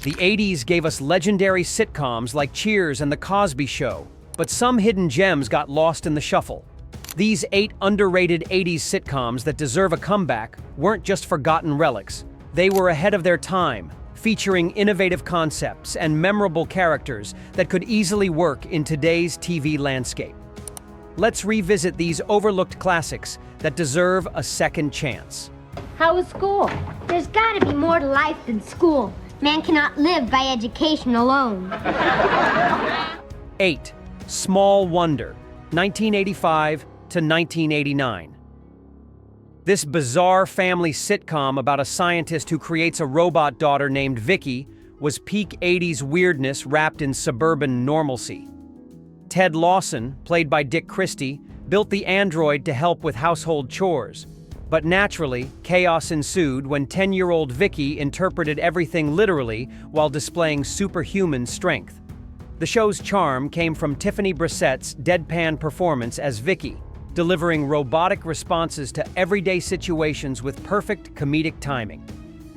The 80s gave us legendary sitcoms like Cheers and The Cosby Show, but some hidden gems got lost in the shuffle. These 8 underrated 80s sitcoms that deserve a comeback weren't just forgotten relics. They were ahead of their time, featuring innovative concepts and memorable characters that could easily work in today's TV landscape. Let's revisit these overlooked classics that deserve a second chance. How was school? There's gotta be more to life than school. Man cannot live by education alone. 8. Small Wonder, 1985 to 1989. This bizarre family sitcom about a scientist who creates a robot daughter named Vicky was peak 80s weirdness wrapped in suburban normalcy. Ted Lawson, played by Dick Christie, built the android to help with household chores. But naturally, chaos ensued when 10-year-old Vicky interpreted everything literally while displaying superhuman strength. The show's charm came from Tiffany Brissett's deadpan performance as Vicky, delivering robotic responses to everyday situations with perfect comedic timing.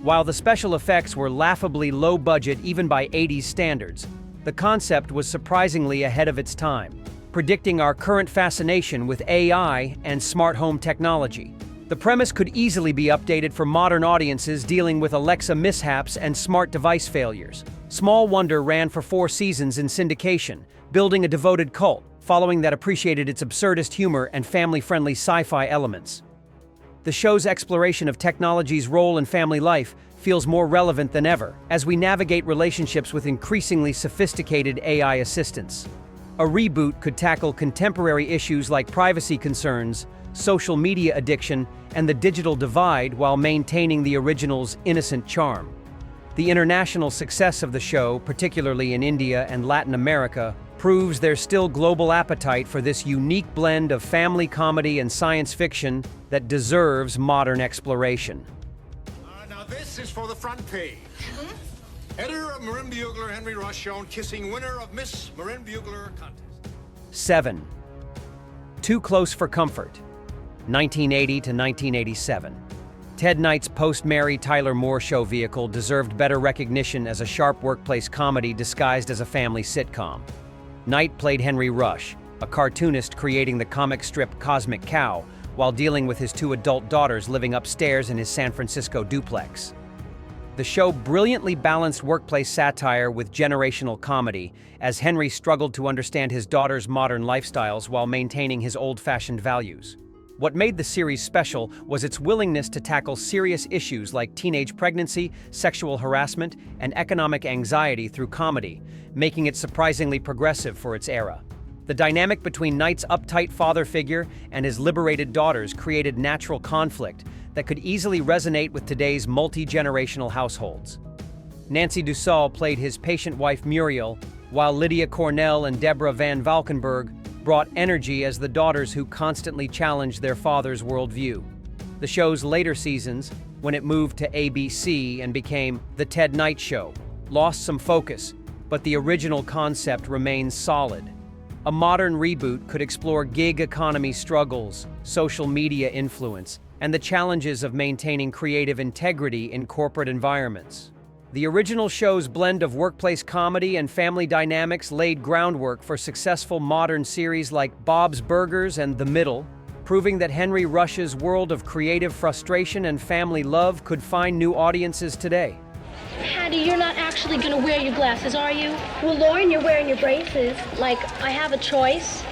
While the special effects were laughably low budget even by 80s standards, the concept was surprisingly ahead of its time, predicting our current fascination with AI and smart home technology. The premise could easily be updated for modern audiences dealing with Alexa mishaps and smart device failures. Small Wonder ran for 4 seasons in syndication, building a devoted cult, following that appreciated its absurdist humor and family-friendly sci-fi elements. The show's exploration of technology's role in family life feels more relevant than ever as we navigate relationships with increasingly sophisticated AI assistants. A reboot could tackle contemporary issues like privacy concerns, social media addiction, and the digital divide while maintaining the original's innocent charm. The international success of the show, particularly in India and Latin America, proves there's still global appetite for this unique blend of family comedy and science fiction that deserves modern exploration. Now this is for the front page. Editor of Marin Bugler Henry Rush shown kissing winner of Miss Marin Bugler contest. 7. Too Close for Comfort, 1980 to 1987. Ted Knight's post-Mary Tyler Moore Show vehicle deserved better recognition as a sharp workplace comedy disguised as a family sitcom. Knight played Henry Rush, a cartoonist creating the comic strip Cosmic Cow, while dealing with his 2 adult daughters living upstairs in his San Francisco duplex. The show brilliantly balanced workplace satire with generational comedy, as Henry struggled to understand his daughters' modern lifestyles while maintaining his old-fashioned values. What made the series special was its willingness to tackle serious issues like teenage pregnancy, sexual harassment, and economic anxiety through comedy, making it surprisingly progressive for its era. The dynamic between Knight's uptight father figure and his liberated daughters created natural conflict that could easily resonate with today's multi-generational households. Nancy Dussault played his patient wife Muriel, while Lydia Cornell and Deborah Van Valkenburg brought energy as the daughters who constantly challenged their father's worldview. The show's later seasons, when it moved to ABC and became The Ted Knight Show, lost some focus, but the original concept remains solid. A modern reboot could explore gig economy struggles, social media influence, and the challenges of maintaining creative integrity in corporate environments. The original show's blend of workplace comedy and family dynamics laid groundwork for successful modern series like Bob's Burgers and The Middle, proving that Henry Rush's world of creative frustration and family love could find new audiences today. Hattie, you're not actually gonna wear your glasses, are you? Well, Lauren, you're wearing your braces. Like, I have a choice.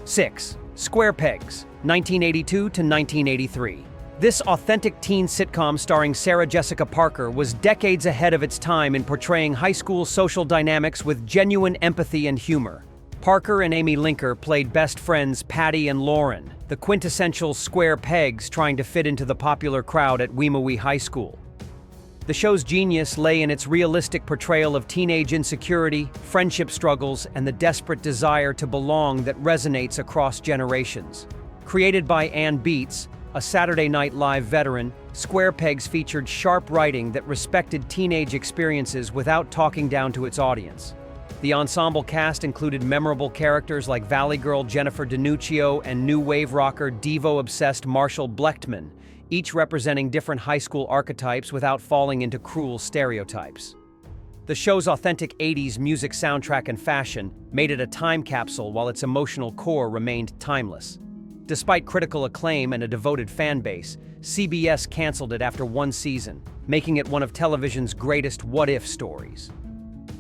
6. Square Pegs, 1982 to 1983. This authentic teen sitcom starring Sarah Jessica Parker was decades ahead of its time in portraying high school social dynamics with genuine empathy and humor. Parker and Amy Linker played best friends Patty and Lauren, the quintessential square pegs trying to fit into the popular crowd at Wimowee High School. The show's genius lay in its realistic portrayal of teenage insecurity, friendship struggles, and the desperate desire to belong that resonates across generations. Created by Ann Beats, a Saturday Night Live veteran, Square Pegs featured sharp writing that respected teenage experiences without talking down to its audience. The ensemble cast included memorable characters like Valley Girl Jennifer DiNuccio and new wave rocker Devo-obsessed Marshall Blechtman, each representing different high school archetypes without falling into cruel stereotypes. The show's authentic 80s music soundtrack and fashion made it a time capsule while its emotional core remained timeless. Despite critical acclaim and a devoted fan base, CBS canceled it after one season, making it one of television's greatest what-if stories.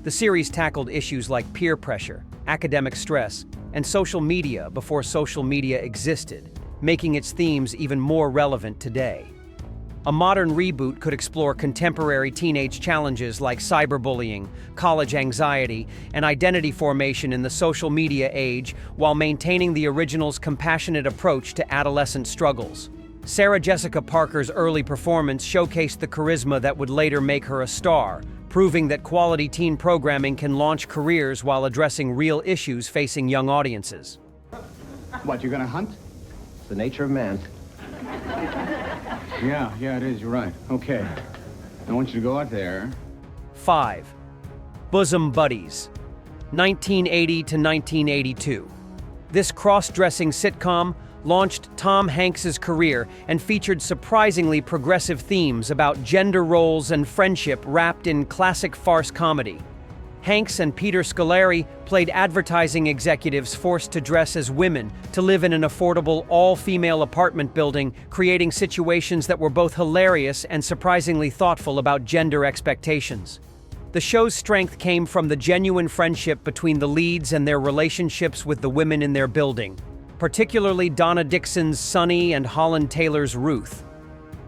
The series tackled issues like peer pressure, academic stress, and social media before social media existed, making its themes even more relevant today. A modern reboot could explore contemporary teenage challenges like cyberbullying, college anxiety, and identity formation in the social media age while maintaining the original's compassionate approach to adolescent struggles. Sarah Jessica Parker's early performance showcased the charisma that would later make her a star, proving that quality teen programming can launch careers while addressing real issues facing young audiences. What, you're gonna hunt? The nature of man. Yeah, it is. You're right. Okay. I want you to go out there. 5. Bosom Buddies, 1980 to 1982. This cross-dressing sitcom launched Tom Hanks's career and featured surprisingly progressive themes about gender roles and friendship wrapped in classic farce comedy. Hanks and Peter Scolari played advertising executives forced to dress as women to live in an affordable all-female apartment building, creating situations that were both hilarious and surprisingly thoughtful about gender expectations. The show's strength came from the genuine friendship between the leads and their relationships with the women in their building, particularly Donna Dixon's Sunny and Holland Taylor's Ruth.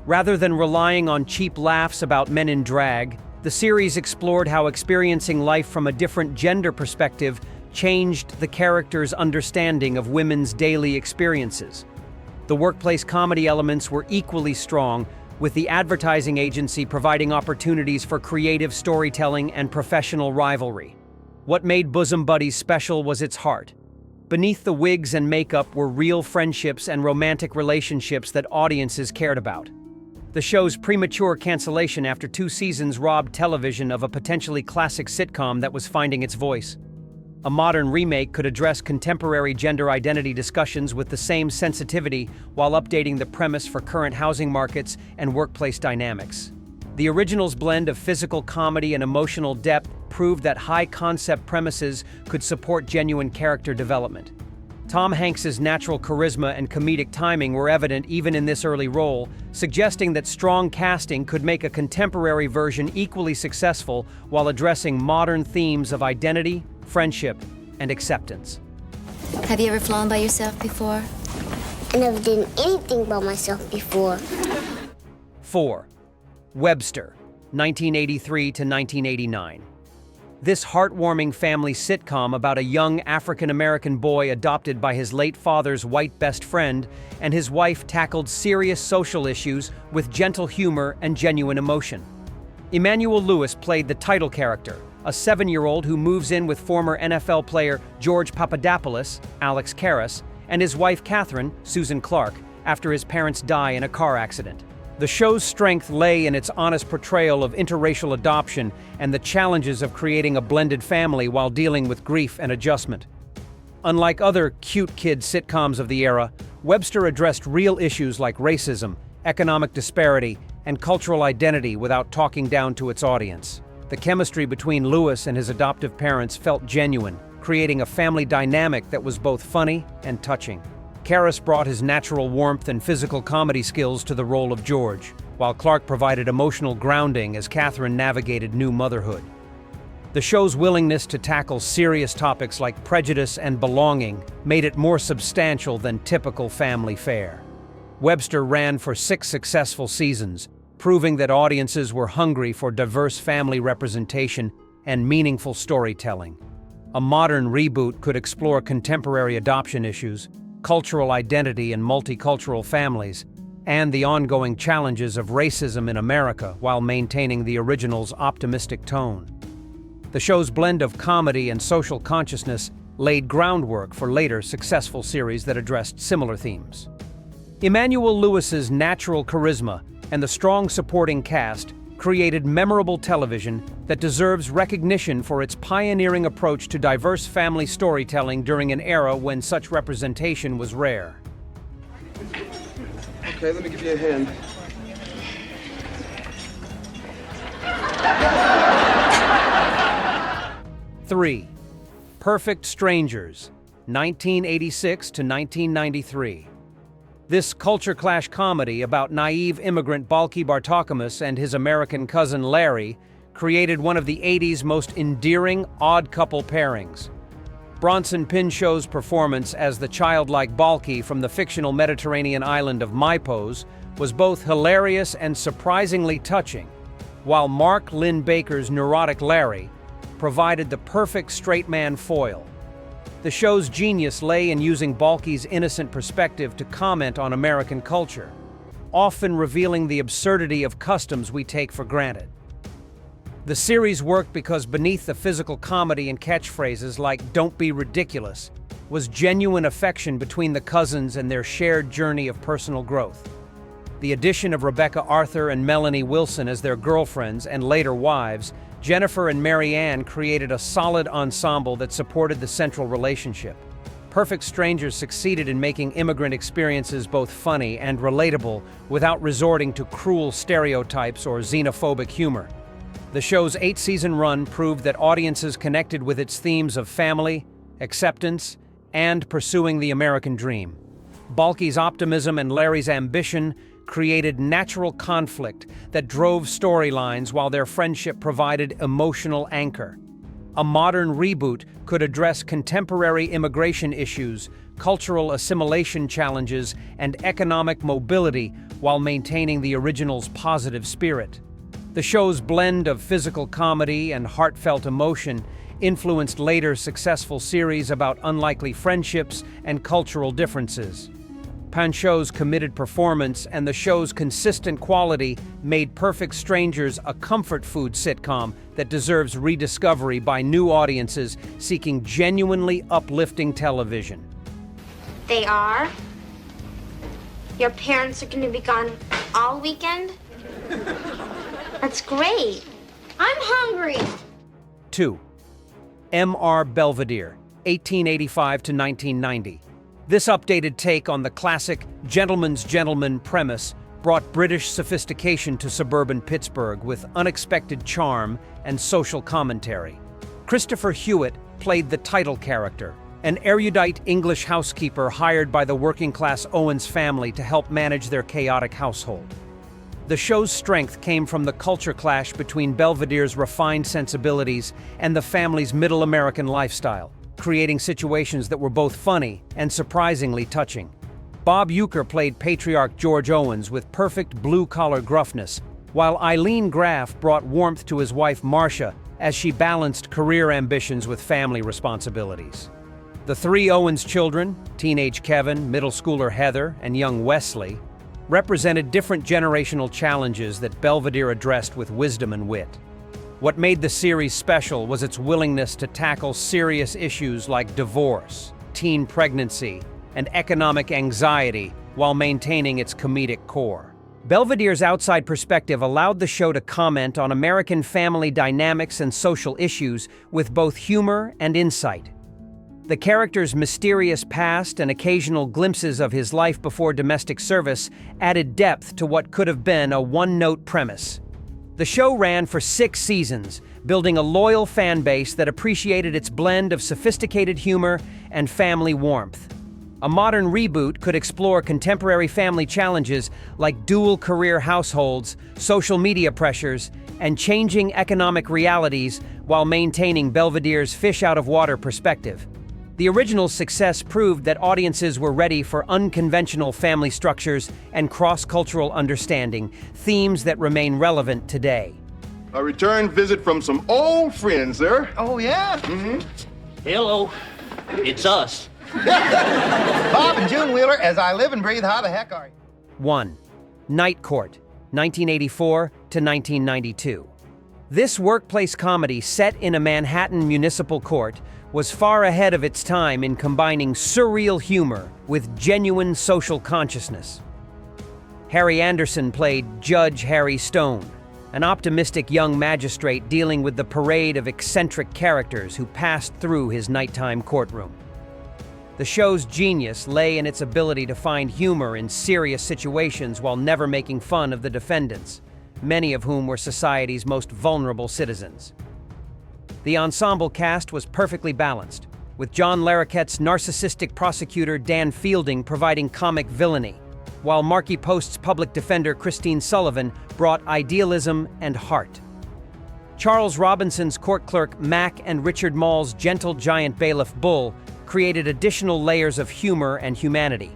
Rather than relying on cheap laughs about men in drag, the series explored how experiencing life from a different gender perspective changed the characters' understanding of women's daily experiences. The workplace comedy elements were equally strong, with the advertising agency providing opportunities for creative storytelling and professional rivalry. What made Bosom Buddies special was its heart. Beneath the wigs and makeup were real friendships and romantic relationships that audiences cared about. The show's premature cancellation after 2 seasons robbed television of a potentially classic sitcom that was finding its voice. A modern remake could address contemporary gender identity discussions with the same sensitivity while updating the premise for current housing markets and workplace dynamics. The original's blend of physical comedy and emotional depth proved that high-concept premises could support genuine character development. Tom Hanks's natural charisma and comedic timing were evident even in this early role, suggesting that strong casting could make a contemporary version equally successful while addressing modern themes of identity, friendship, and acceptance. Have you ever flown by yourself before? I never did anything by myself before. 4. Webster, 1983 to 1989. This heartwarming family sitcom about a young African-American boy adopted by his late father's white best friend and his wife tackled serious social issues with gentle humor and genuine emotion. Emmanuel Lewis played the title character, a 7-year-old who moves in with former NFL player George Papadopoulos, Alex Karras, and his wife Catherine, Susan Clark, after his parents die in a car accident. The show's strength lay in its honest portrayal of interracial adoption and the challenges of creating a blended family while dealing with grief and adjustment. Unlike other cute kid sitcoms of the era, Webster addressed real issues like racism, economic disparity, and cultural identity without talking down to its audience. The chemistry between Lewis and his adoptive parents felt genuine, creating a family dynamic that was both funny and touching. Karras brought his natural warmth and physical comedy skills to the role of George, while Clark provided emotional grounding as Catherine navigated new motherhood. The show's willingness to tackle serious topics like prejudice and belonging made it more substantial than typical family fare. Webster ran for 6 successful seasons, proving that audiences were hungry for diverse family representation and meaningful storytelling. A modern reboot could explore contemporary adoption issues, cultural identity in multicultural families, and the ongoing challenges of racism in America while maintaining the original's optimistic tone. The show's blend of comedy and social consciousness laid groundwork for later successful series that addressed similar themes. Emmanuel Lewis's natural charisma and the strong supporting cast created memorable television that deserves recognition for its pioneering approach to diverse family storytelling during an era when such representation was rare. Okay, let me give you a hand. 3. Perfect Strangers, 1986 to 1993. This culture clash comedy about naive immigrant Balki Bartokomous and his American cousin Larry created one of the 80s most endearing odd couple pairings. Bronson Pinchot's performance as the childlike Balki from the fictional Mediterranean island of Mypos was both hilarious and surprisingly touching, while Mark Lynn Baker's neurotic Larry provided the perfect straight man foil. The show's genius lay in using Balki's innocent perspective to comment on American culture, often revealing the absurdity of customs we take for granted. The series worked because beneath the physical comedy and catchphrases like "Don't be ridiculous" was genuine affection between the cousins and their shared journey of personal growth. The addition of Rebecca Arthur and Melanie Wilson as their girlfriends and later wives, Jennifer and Mary Ann, created a solid ensemble that supported the central relationship. Perfect Strangers succeeded in making immigrant experiences both funny and relatable without resorting to cruel stereotypes or xenophobic humor. The show's 8-season run proved that audiences connected with its themes of family, acceptance, and pursuing the American dream. Balki's optimism and Larry's ambition created natural conflict that drove storylines while their friendship provided emotional anchor. A modern reboot could address contemporary immigration issues, cultural assimilation challenges, and economic mobility while maintaining the original's positive spirit. The show's blend of physical comedy and heartfelt emotion influenced later successful series about unlikely friendships and cultural differences. Pinchot's committed performance and the show's consistent quality made Perfect Strangers a comfort food sitcom that deserves rediscovery by new audiences seeking genuinely uplifting television. They are? Your parents are going to be gone all weekend? That's great. I'm hungry. 2. M.R. Belvedere, 1885 to 1990. This updated take on the classic gentleman's gentleman premise brought British sophistication to suburban Pittsburgh with unexpected charm and social commentary. Christopher Hewitt played the title character, an erudite English housekeeper hired by the working-class Owens family to help manage their chaotic household. The show's strength came from the culture clash between Belvedere's refined sensibilities and the family's middle American lifestyle, creating situations that were both funny and surprisingly touching. Bob Uecker played patriarch George Owens with perfect blue-collar gruffness, while Eileen Graff brought warmth to his wife Marcia as she balanced career ambitions with family responsibilities. The three Owens children, teenage Kevin, middle schooler Heather, and young Wesley, represented different generational challenges that Belvedere addressed with wisdom and wit. What made the series special was its willingness to tackle serious issues like divorce, teen pregnancy, and economic anxiety while maintaining its comedic core. Belvedere's outside perspective allowed the show to comment on American family dynamics and social issues with both humor and insight. The character's mysterious past and occasional glimpses of his life before domestic service added depth to what could have been a one-note premise. The show ran for 6 seasons, building a loyal fan base that appreciated its blend of sophisticated humor and family warmth. A modern reboot could explore contemporary family challenges like dual-career households, social media pressures, and changing economic realities while maintaining Belvedere's fish-out-of-water perspective. The original's success proved that audiences were ready for unconventional family structures and cross-cultural understanding, themes that remain relevant today. A return visit from some old friends, sir. Oh, yeah? Mm-hmm. Hello. It's us. Bob and June Wheeler, as I live and breathe, how the heck are you? 1. Night Court, 1984 to 1992. This workplace comedy set in a Manhattan municipal court was far ahead of its time in combining surreal humor with genuine social consciousness. Harry Anderson played Judge Harry Stone, an optimistic young magistrate dealing with the parade of eccentric characters who passed through his nighttime courtroom. The show's genius lay in its ability to find humor in serious situations while never making fun of the defendants, many of whom were society's most vulnerable citizens. The ensemble cast was perfectly balanced, with John Larroquette's narcissistic prosecutor Dan Fielding providing comic villainy, while Marky Post's public defender Christine Sullivan brought idealism and heart. Charles Robinson's court clerk Mac and Richard Mall's gentle giant bailiff Bull created additional layers of humor and humanity.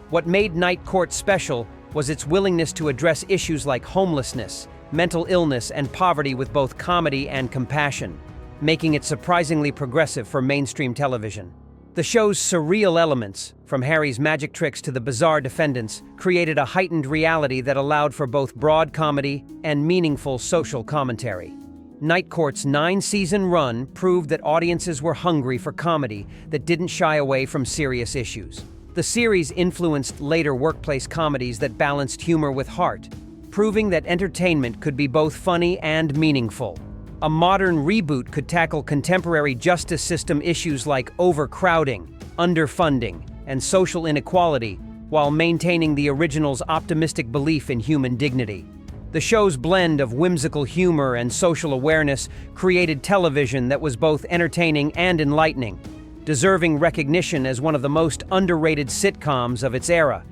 What made Night Court special was its willingness to address issues like homelessness, mental illness, and poverty with both comedy and compassion, making it surprisingly progressive for mainstream television. The show's surreal elements, from Harry's magic tricks to the bizarre defendants, created a heightened reality that allowed for both broad comedy and meaningful social commentary. Night Court's 9-season run proved that audiences were hungry for comedy that didn't shy away from serious issues. The series influenced later workplace comedies that balanced humor with heart, proving that entertainment could be both funny and meaningful. A modern reboot could tackle contemporary justice system issues like overcrowding, underfunding, and social inequality, while maintaining the original's optimistic belief in human dignity. The show's blend of whimsical humor and social awareness created television that was both entertaining and enlightening, deserving recognition as one of the most underrated sitcoms of its era.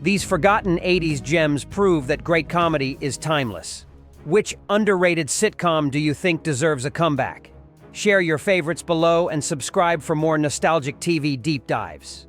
These forgotten 80s gems prove that great comedy is timeless. Which underrated sitcom do you think deserves a comeback? Share your favorites below and subscribe for more nostalgic TV deep dives.